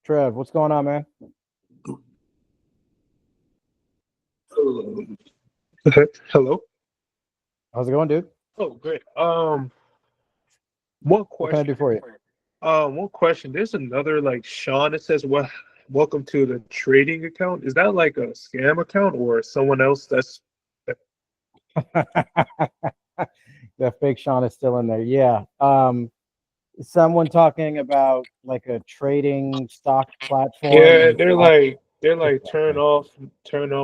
Trev, what's going on, man? Okay. Hello. How's it going, dude? Oh, great. One What can I question. do for you? One question. There's another like Sean. It says, "What? Welcome to the trading account." Is that like a scam account or someone else? That fake Sean is still in there. Yeah. Someone talking about like a trading stock platform Yeah. and They're like turn off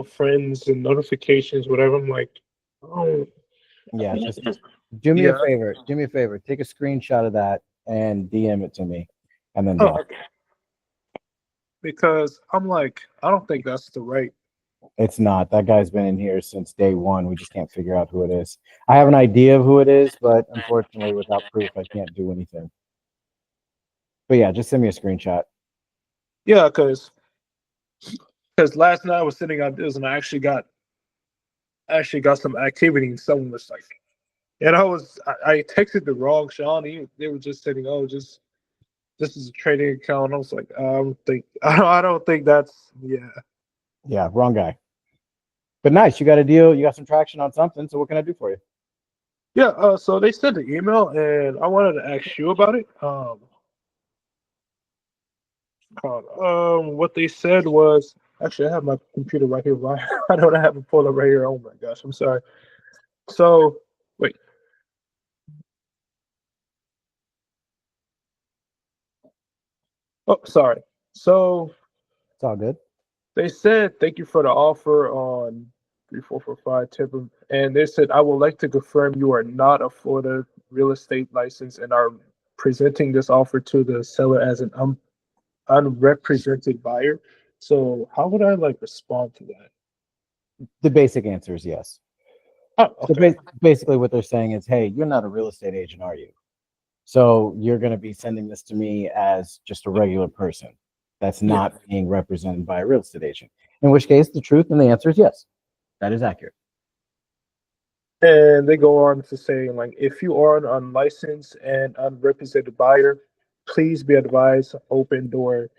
friends and notifications, whatever. I'm like, oh, yeah, just do me a yeah. favor. Do me a favor. Take a screenshot of that and DM it to me and then Oh, block. okay. Because I'm like, I don't think that's the right. It's not. That guy's been in here since day one. We just can't figure out who it is. I have an idea of who it is, but unfortunately, without proof, I can't do anything. But yeah, just send me a screenshot. Yeah, because last night I was sitting on this and I actually got some activity and someone was like, and I texted the wrong Sean. They were just saying, "Oh, just this is a trading account." I was like, I don't think that's yeah. Yeah, wrong guy. But nice, you got a deal. You got some traction on something. So what can I do for you? Yeah, so they sent the email and I wanted to ask you about it. What they said was actually I have my computer right here. Why I don't have it pulled up right here? Oh my gosh, I'm sorry. So wait, oh sorry. So It's all good. they said, "Thank you for the offer on 3445 Tipham." And they said, "I would like to confirm you are not a Florida real estate license and are presenting this offer to the seller as an unrepresented buyer." So how would I like respond to that? The basic answer is yes. Oh, So okay. basically, what they're saying is, hey, you're not a real estate agent, are you? So you're going to be sending this to me as just a regular person that's Yeah. not being represented by a real estate agent. In which case, the truth and the answer is yes. That is accurate. And they go on to say, like, if you are an unlicensed and unrepresented buyer, please be advised Open Door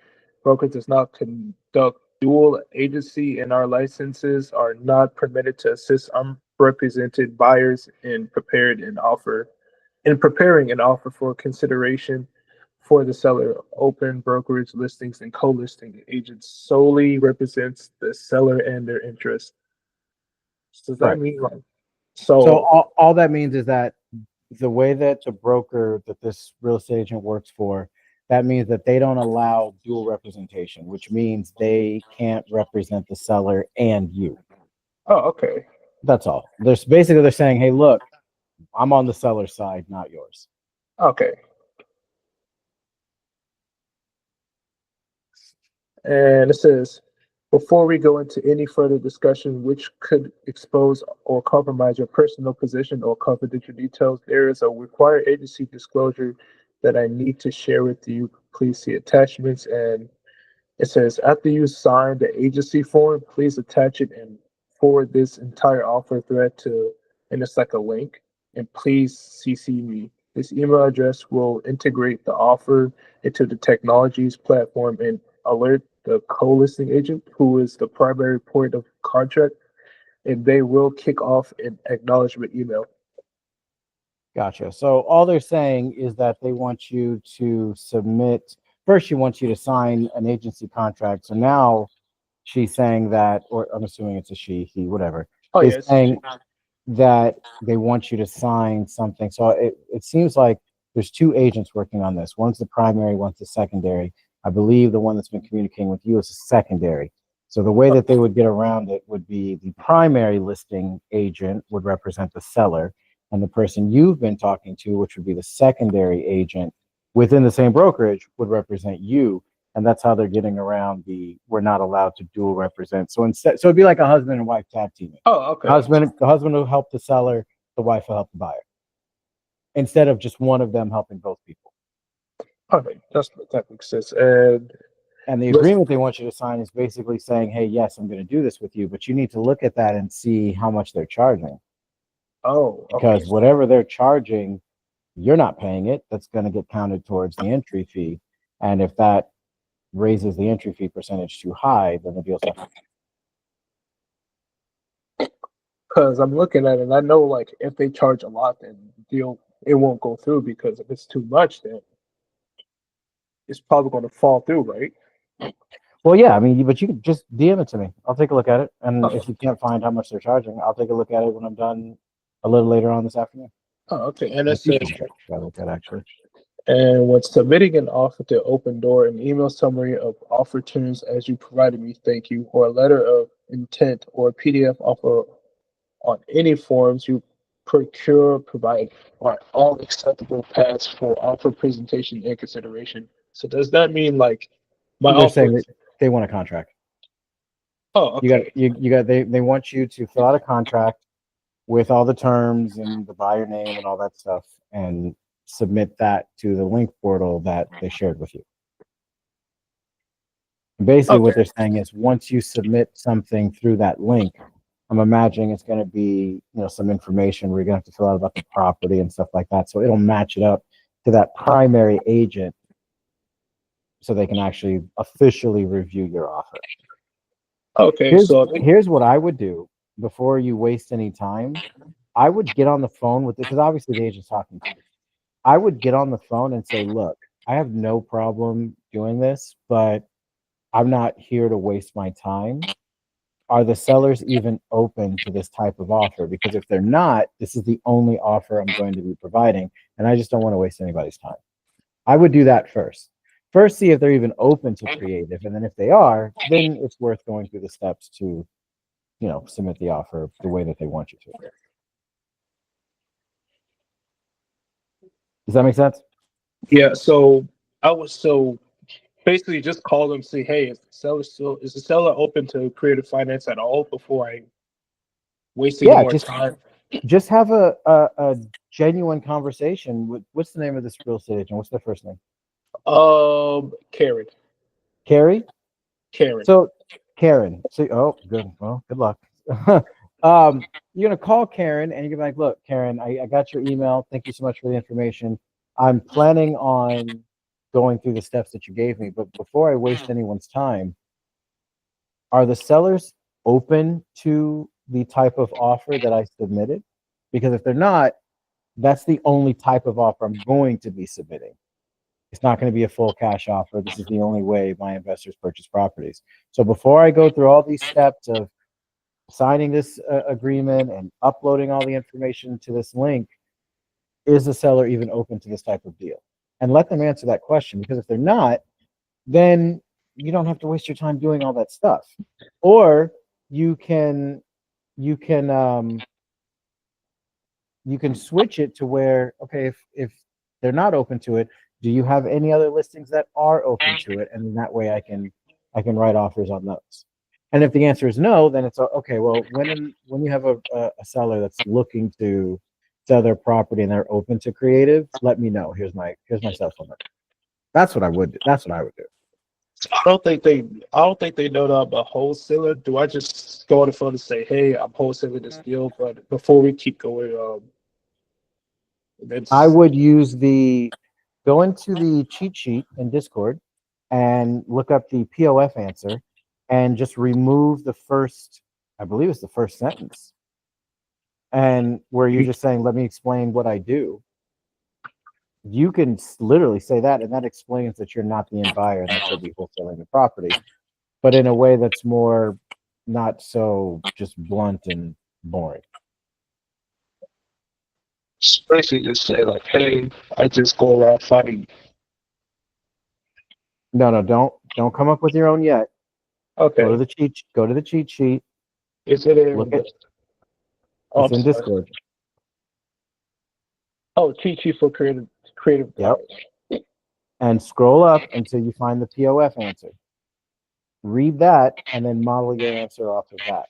Broker does not conduct dual agency, and our licenses are not permitted to assist unrepresented buyers in preparing an offer for consideration for the seller. Open brokerage listings and co-listing agents solely represents the seller and their interest. Does that Right. mean like So so? all that means is that the way that the broker that this real estate agent works for, that means that they don't allow dual representation, which means they can't represent the seller and you. Oh, okay. That's all. There's basically they're saying, hey, look, I'm on the seller's side, not yours. Okay. And it says, before we go into any further discussion which could expose or compromise your personal position or confidential details, there is a required agency disclosure that I need to share with you. Please see attachments. And it says, after you sign the agency form, please attach it and forward this entire offer thread to, and it's like a link, and please CC me. This email address will integrate the offer into the technologies platform and alert the co-listing agent, who is the primary point of contract, and they will kick off an acknowledgement email. Gotcha. So all they're saying is that they want you to submit. First, she wants you to sign an agency contract. So now she's saying that, or I'm assuming it's a she, he, whatever, Oh, is yes. saying that they want you to sign something. So it seems like there's two agents working on this. One's the primary, one's the secondary. I believe the one that's been communicating with you is the secondary. So the way that they would get around it would be the primary listing agent would represent the seller, and the person you've been talking to, which would be the secondary agent within the same brokerage, would represent you. And that's how they're getting around the we're not allowed to dual represent. So instead, so it'd be like a husband and wife tag teaming. Oh, okay. The husband will help the seller, the wife will help the buyer, instead of just one of them helping both people. Okay, that makes sense. And And the let's. agreement they want you to sign is basically saying, hey, yes, I'm going to do this with you, but you need to look at that and see how much they're charging. Oh, okay. Because whatever they're charging, you're not paying it. That's going to get counted towards the entry fee. And if that raises the entry fee percentage too high, then the deal's not. Because I'm looking at it, and I know like if they charge a lot, then the deal it won't go through. Because if it's too much, then it's probably going to fall through, right? Well, yeah, I mean, but you can just DM it to me. I'll take a look at it, and Oh. if you can't find how much they're charging, I'll take a look at it when I'm done a little later on this afternoon. Oh, okay. And I it think says, you should look at actually. and when submitting an offer to Open Door, an email summary of offer terms as you provided me, thank you, or a letter of intent or a PDF offer on any forms you provide are all acceptable paths for offer presentation and consideration. So does that mean like my They're offer? saying that they want a contract. Oh, You got okay. you got they want you to fill out a contract with all the terms and the buyer name and all that stuff, and submit that to the link portal that they shared with you. Basically, what Okay. they're saying is once you submit something through that link, I'm imagining it's going to be, some information where you're going to have to fill out about the property and stuff like that. So it'll match it up to that primary agent so they can actually officially review your offer. Okay. Here's what I would do before you waste any time. I would get on the phone with it because obviously the agent's talking to you. I would get on the phone and say, look, I have no problem doing this, but I'm not here to waste my time. Are the sellers even open to this type of offer? Because if they're not, this is the only offer I'm going to be providing, and I just don't want to waste anybody's time. I would do that first. First, see if they're even open to creative, and then if they are, then it's worth going through the steps to, submit the offer the way that they want you to. Does that make sense? Yeah. So I was basically just call them, say, hey, is the seller open to creative finance at all before I waste any more time? Just have a genuine conversation with, what's the name of this real estate agent? What's their first name? Karen. Carrie? Karen. So Karen. So good. Well, good luck. You're gonna call Karen and you're gonna be like, look, Karen, I got your email. Thank you so much for the information. I'm planning on going through the steps that you gave me, but before I waste anyone's time, are the sellers open to the type of offer that I submitted? Because if they're not, that's the only type of offer I'm going to be submitting. It's not going to be a full cash offer. This is the only way my investors purchase properties. So before I go through all these steps of signing this agreement and uploading all the information to this link, is the seller even open to this type of deal? And let them answer that question, because if they're not, then you don't have to waste your time doing all that stuff. Or you can switch it to where, okay, if they're not open to it, do you have any other listings that are open to it? And that way I can write offers on those. And if the answer is no, then it's okay. Well, when you have a seller that's looking to sell their property and they're open to creative, let me know. Here's my cell phone number. That's what I would do. That's what I would do. I don't think they know that I'm a wholesaler. Do I just go on the phone and say, hey, I'm wholesaling this deal? But before we keep going, I would go into the cheat sheet in Discord and look up the POF answer and just remove the first, I believe it's the first sentence. And where you're just saying, let me explain what I do. You can literally say that, and that explains that you're not the end buyer and that you'll be wholesaling the property, but in a way that's more not so just blunt and boring. basically just say like, hey, I just go around finding. No, don't come up with your own yet. Okay. Go to the cheat sheet. Is it in? Look at Oh, it's in Discord. Oh, cheat sheet for creative. Yep. And scroll up until you find the POF answer. Read that and then model your answer off of that.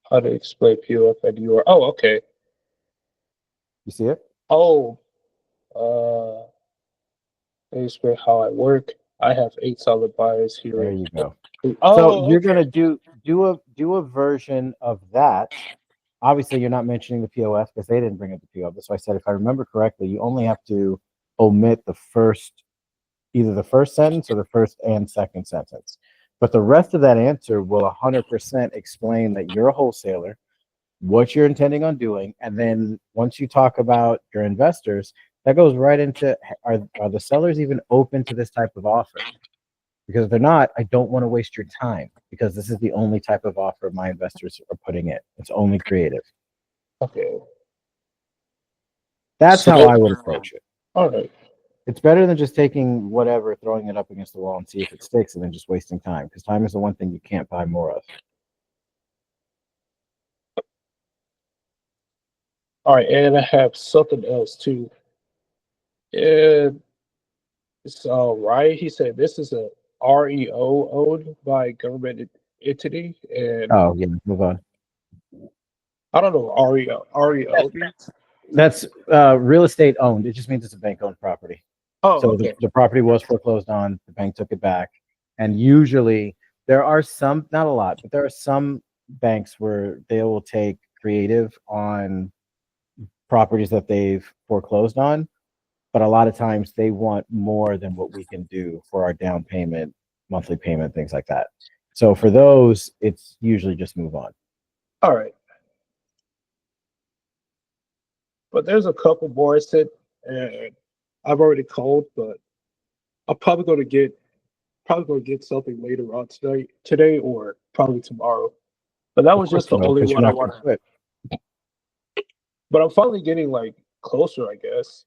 How to explain POF and UR. Oh, okay. You see it? Oh, let me explain how I work. I have 8 solid buyers here. There you go. Oh, so you're okay. gonna do a version of that. Obviously, you're not mentioning the POF because they didn't bring up the POF. So I said, if I remember correctly, you only have to omit the first either the first sentence or the first and second sentence. But the rest of that answer will 100% explain that you're a wholesaler, what you're intending on doing, and then once you talk about your investors, that goes right into are the sellers even open to this type of offer? Because if they're not, I don't want to waste your time because this is the only type of offer my investors are putting in. It's only creative. Okay. That's how I would approach it. All right. It's better than just taking whatever, throwing it up against the wall and see if it sticks, and then just wasting time, because time is the one thing you can't buy more of. All right, and I have something else too. It's right. He said this is a REO owned by government entity, and Oh, yeah, move on. I don't know what REO means. That's real estate owned. It just means it's a bank owned property. Oh, So okay. the property was foreclosed on, the bank took it back. And usually there are some, not a lot, but there are some banks where they will take creative on properties that they've foreclosed on. But a lot of times they want more than what we can do for our down payment, monthly payment, things like that. So for those, it's usually just move on. All right. But there's a couple more I said, and I've already called, but I'm probably going to get something later on today or probably tomorrow. But that was just the only one I want to quit. But I'm finally getting like closer, I guess.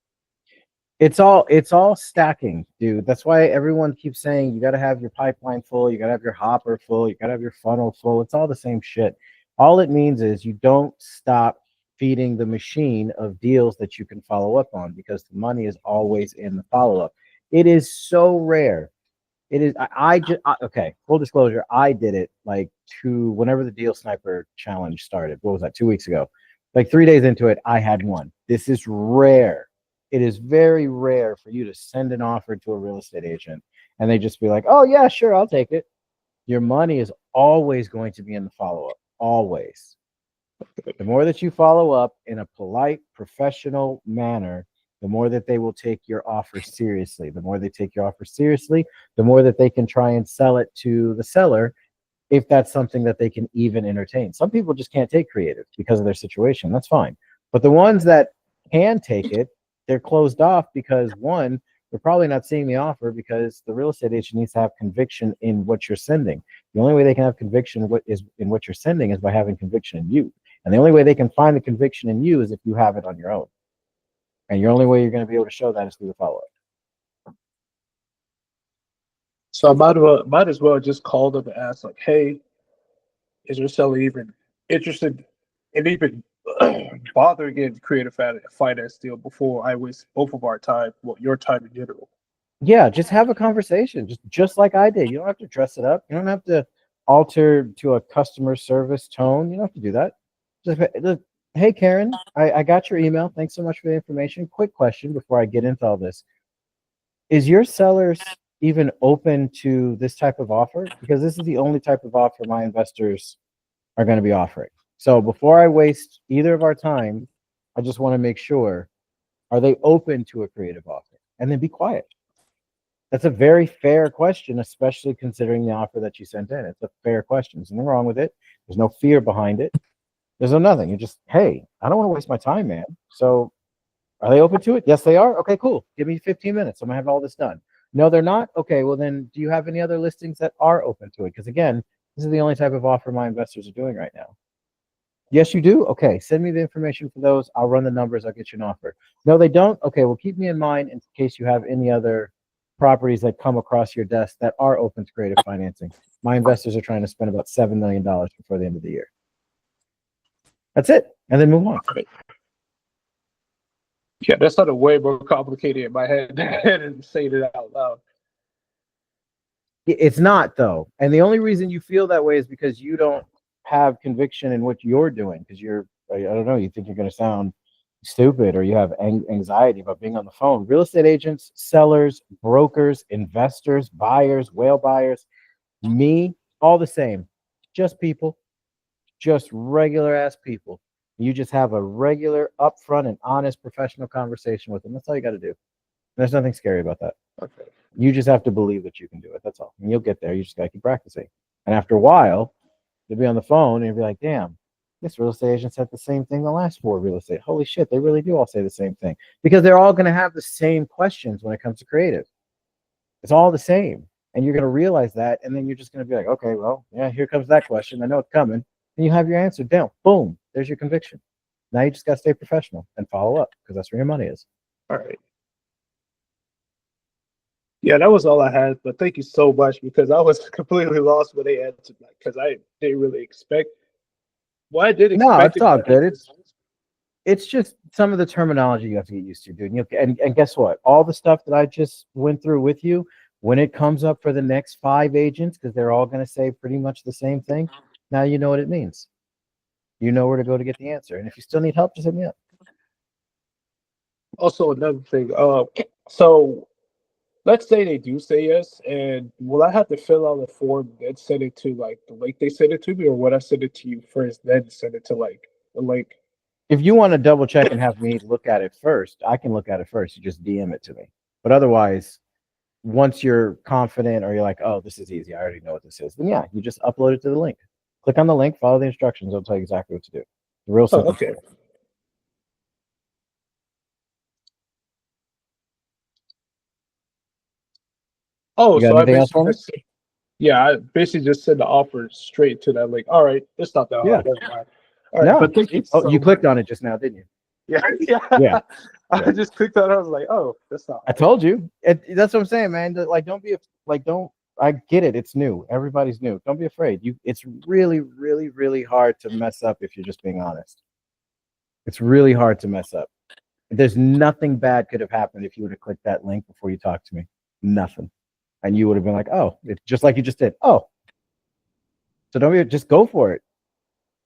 It's all stacking, dude. That's why everyone keeps saying you got to have your pipeline full, you got to have your hopper full, you got to have your funnel full. It's all the same shit. All it means is you don't stop feeding the machine of deals that you can follow up on, because the money is always in the follow up. It is so rare. It is. Okay. Full disclosure. I did it like whenever the Deal Sniper challenge started. What was that? 2 weeks ago. Like 3 days into it, I had one. This is rare. It is very rare for you to send an offer to a real estate agent and they just be like, "Oh yeah, sure, I'll take it." Your money is always going to be in the follow up. Always. The more that you follow up in a polite, professional manner, the more that they will take your offer seriously. The more they take your offer seriously, the more that they can try and sell it to the seller, if that's something that they can even entertain. Some people just can't take creative because of their situation. That's fine. But the ones that can take it, they're closed off because, one, they're probably not seeing the offer because the real estate agent needs to have conviction in what you're sending. The only way they can have conviction in what you're sending is by having conviction in you. And the only way they can find the conviction in you is if you have it on your own. And your only way you're going to be able to show that is through the follow-up. So I might as well just call them and ask, like, "Hey, is your seller even interested in even bothering in creative finance deal before I waste both of our time, well, your time in general?" Yeah, just have a conversation, just like I did. You don't have to dress it up. You don't have to alter to a customer service tone. You don't have to do that. Just, hey, Karen, I got your email. Thanks so much for the information. Quick question before I get into all this. Is your sellers even open to this type of offer? Because this is the only type of offer my investors are going to be offering. So before I waste either of our time, I just want to make sure, are they open to a creative offer? And then be quiet. That's a very fair question, especially considering the offer that you sent in. It's a fair question. There's nothing wrong with it. There's no fear behind it. There's no nothing. You're just, hey, I don't want to waste my time, man. So are they open to it? Yes, they are. Okay, cool. Give me 15 minutes. I'm going to have all this done. No, they're not. Okay, well then, do you have any other listings that are open to it? Because again, this is the only type of offer my investors are doing right now. Yes, you do. Okay, send me the information for those. I'll run the numbers. I'll get you an offer. No, they don't. Okay, well, keep me in mind in case you have any other properties that come across your desk that are open to creative financing. My investors are trying to spend about $7 million before the end of the year. That's it. And then move on. Right. Yeah, that sounded way more complicated in my head than saying it out loud. It's not, though. And the only reason you feel that way is because you don't have conviction in what you're doing, because I don't know, you think you're going to sound stupid, or you have anxiety about being on the phone. Real estate agents, sellers, brokers, investors, buyers, whale buyers, me, all the same. Just people, just regular ass people. You just have a regular, upfront, and honest professional conversation with them. That's all you got to do. There's nothing scary about that. Okay. You just have to believe that you can do it. That's all. And you'll get there. You just got to keep practicing. And after a while, you'll be on the phone and you'll be like, damn, this real estate agent said the same thing the last 4 real estate. Holy shit, they really do all say the same thing. Because they're all going to have the same questions when it comes to creative. It's all the same. And you're going to realize that. And then you're just going to be like, okay, well, yeah, here comes that question. I know it's coming. And you have your answer down. Boom. There's your conviction. Now you just got to stay professional and follow up because that's where your money is. All right. Yeah, that was all I had. But thank you so much because I was completely lost when they answered that because I didn't really expect. Well, I did expect. No, it's all good. It's just some of the terminology you have to get used to, dude. And guess what? All the stuff that I just went through with you, when it comes up for the next 5 agents, because they're all going to say pretty much the same thing, now you know what it means. You know where to go to get the answer. And if you still need help, just hit me up. Also, another thing. So let's say they do say yes, and will I have to fill out a form and send it to like the link they send it to me, or would I send it to you first, then send it to like the link? If you want to double check and have me look at it first, I can look at it first. You just DM it to me. But otherwise, once you're confident or you're like, oh, this is easy, I already know what this is, then yeah, you just upload it to the link. Click on the link, follow the instructions. It'll tell you exactly what to do. Real simple. Okay. Oh, so I basically I basically just send the offer straight to that link. All right, it's not that hard. Yeah. All right, but thank you. You clicked on it just now, didn't you? Yeah. I just clicked on it. I was like, oh, that's not hard. I told you. That's what I'm saying, man. I get it. It's new. Everybody's new. Don't be afraid. It's really, really, really hard to mess up if you're just being honest. It's really hard to mess up. There's nothing bad could have happened if you would have clicked that link before you talked to me. Nothing. And you would have been like, oh, it's just like you just did. Oh. So just go for it.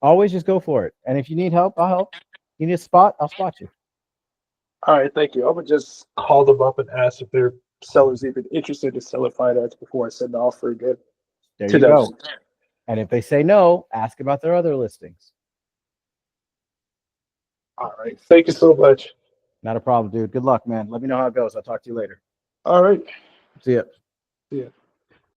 Always just go for it. And if you need help, I'll help. You need a spot, I'll spot you. All right, thank you. I'm gonna just call them up and ask if their seller's even interested in selling finance before I send the offer again. There you go. And if they say no, ask about their other listings. All right. Thank you so much. Not a problem, dude. Good luck, man. Let me know how it goes. I'll talk to you later. All right. See ya. See ya.